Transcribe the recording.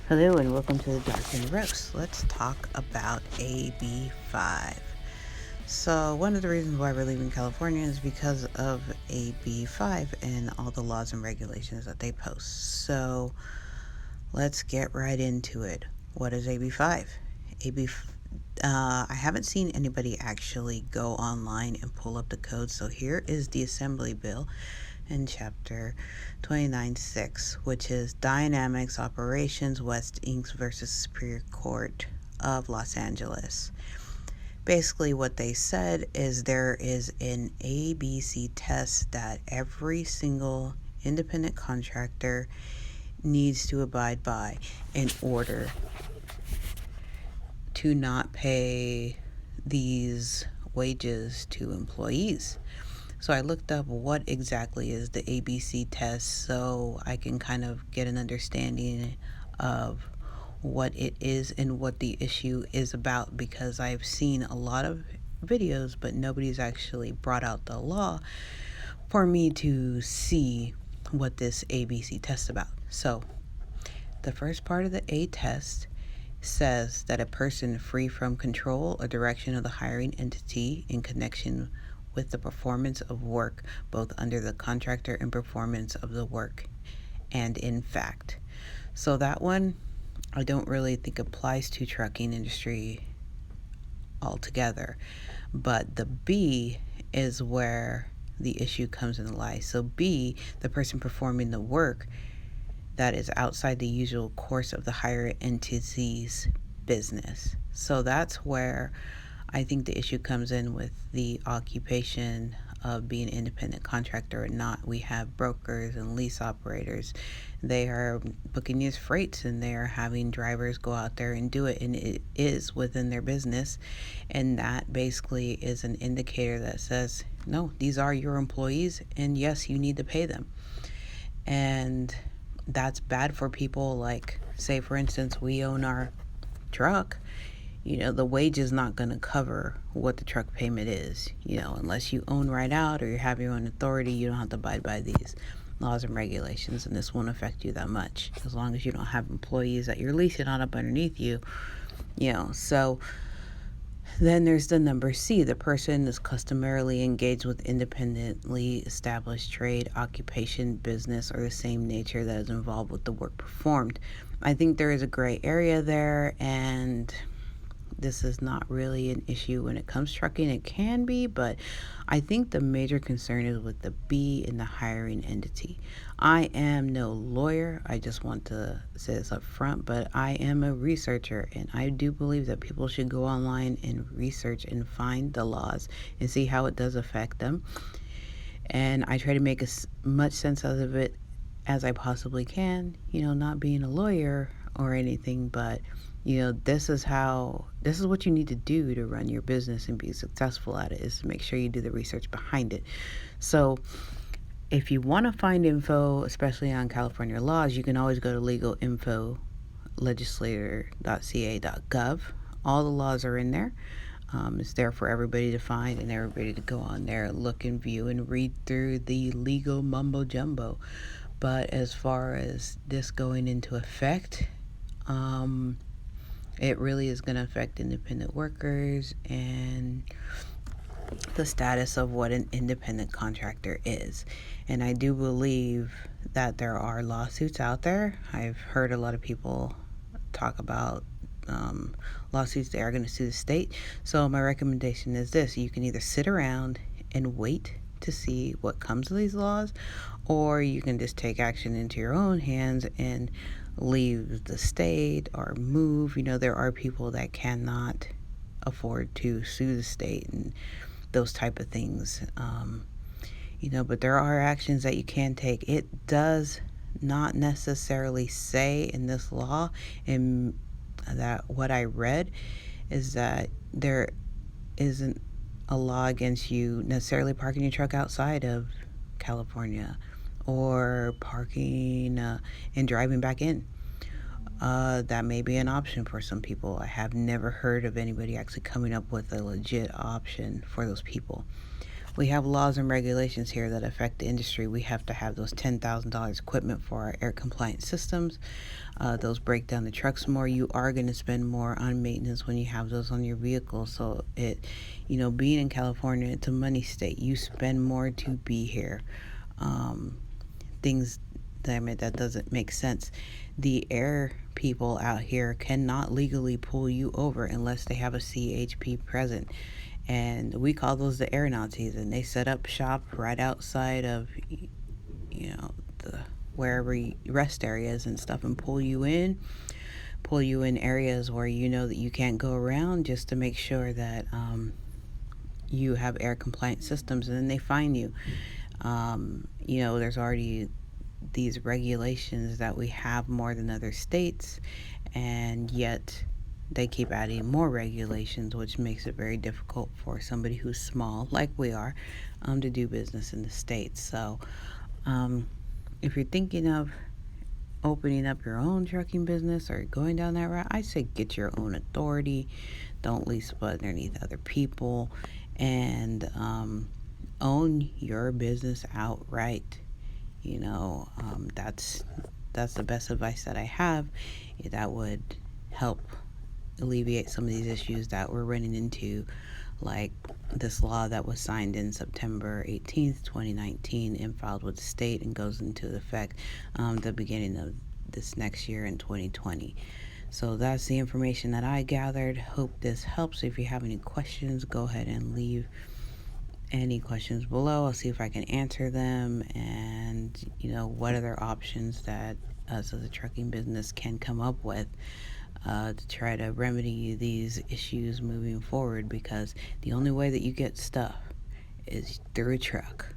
Hello and welcome to the Dark and Roast. Let's talk about AB-5. So one of the reasons why we're leaving California is because of AB-5 and all the laws and regulations that they post. So let's get right into it. What is AB-5? AB, I haven't seen anybody actually go online and pull up the code. So here is the Assembly Bill in Chapter 29.6, which is Dynamics Operations West Inc. versus Superior Court of Los Angeles. Basically, what they said is there is an ABC test that every single independent contractor needs to abide by in order to not pay these wages to employees. So I looked up what exactly is the ABC test so I can kind of get an understanding of what it is and what the issue is about, because I've seen a lot of videos, but nobody's actually brought out the law for me to see what this ABC test is about. So the first part of the A test says that a person free from control or direction of the hiring entity in connection with the performance of work, both under the contractor and performance of the work, and in fact. So that one, I don't really think applies to trucking industry altogether. But the B is where the issue comes into lie. So B, the person performing the work that is outside the usual course of the higher entity's business. So that's where I think the issue comes in with the occupation of being an independent contractor or not. We have brokers and lease operators. They are booking these freights and they are having drivers go out there and do it, and it is within their business. And that basically is an indicator that says, no, these are your employees, and yes, you need to pay them. And that's bad for people like, say, for instance, we own our truck. The wage is not going to cover what the truck payment is. Unless you own right out or you have your own authority, you don't have to abide by these laws and regulations, and this won't affect you that much as long as you don't have employees that you're leasing on up underneath you. So then there's the number C. The person is customarily engaged with independently established trade, occupation, business, or the same nature that is involved with the work performed. I think there is a gray area there, and this is not really an issue when it comes to trucking. It can be, but I think the major concern is with the B in the hiring entity. I am no lawyer. I just want to say this up front, but I am a researcher, and I do believe that people should go online and research and find the laws and see how it does affect them. And I try to make as much sense out of it as I possibly can, not being a lawyer or anything, but this is what you need to do to run your business and be successful at it, is to make sure you do the research behind it. So if you want to find info, especially on California laws, you can always go to legalinfo, legislator.ca.gov. All the laws are in there. It's there for everybody to find and everybody to go on there, look and view and read through the legal mumbo jumbo. But as far as this going into effect, it really is going to affect independent workers and the status of what an independent contractor is. And I do believe that there are lawsuits out there. I've heard a lot of people talk about lawsuits. They are going to sue the state. So my recommendation is this: you can either sit around and wait to see what comes of these laws, or you can just take action into your own hands and leave the state or move. There are people that cannot afford to sue the state and those type of things. But there are actions that you can take. It does not necessarily say in this law, and that what I read is that there isn't a law against you necessarily parking your truck outside of California or parking and driving back in. That may be an option for some people. I have never heard of anybody actually coming up with a legit option for those people. we have laws and regulations here that affect the industry. We have to have those $10,000 equipment for our air compliant systems. Those break down the trucks more. You are going to spend more on maintenance when you have those on your vehicle. So being in California, it's a money state. You spend more to be here. Things that doesn't make sense. The air people out here cannot legally pull you over unless they have a CHP present. And we call those the air Nazis, and they set up shop right outside of the wherever rest areas and stuff, and pull you in areas where you know that you can't go around, just to make sure that you have air compliant systems, and then they fine you. There's already these regulations that we have more than other states, and yet they keep adding more regulations, which makes it very difficult for somebody who's small, like we are, to do business in the States. So if you're thinking of opening up your own trucking business or going down that route, I say get your own authority. Don't lease underneath other people, and own your business outright. That's the best advice that I have. That would help alleviate some of these issues that we're running into, like this law that was signed in September 18th, 2019, and filed with the state, and goes into effect the beginning of this next year in 2020. So that's the information that I gathered. Hope this helps. If you have any questions, go ahead and leave any questions below. I'll see if I can answer them, and what other options that us as a trucking business can come up with to try to remedy these issues moving forward, because the only way that you get stuff is through a truck.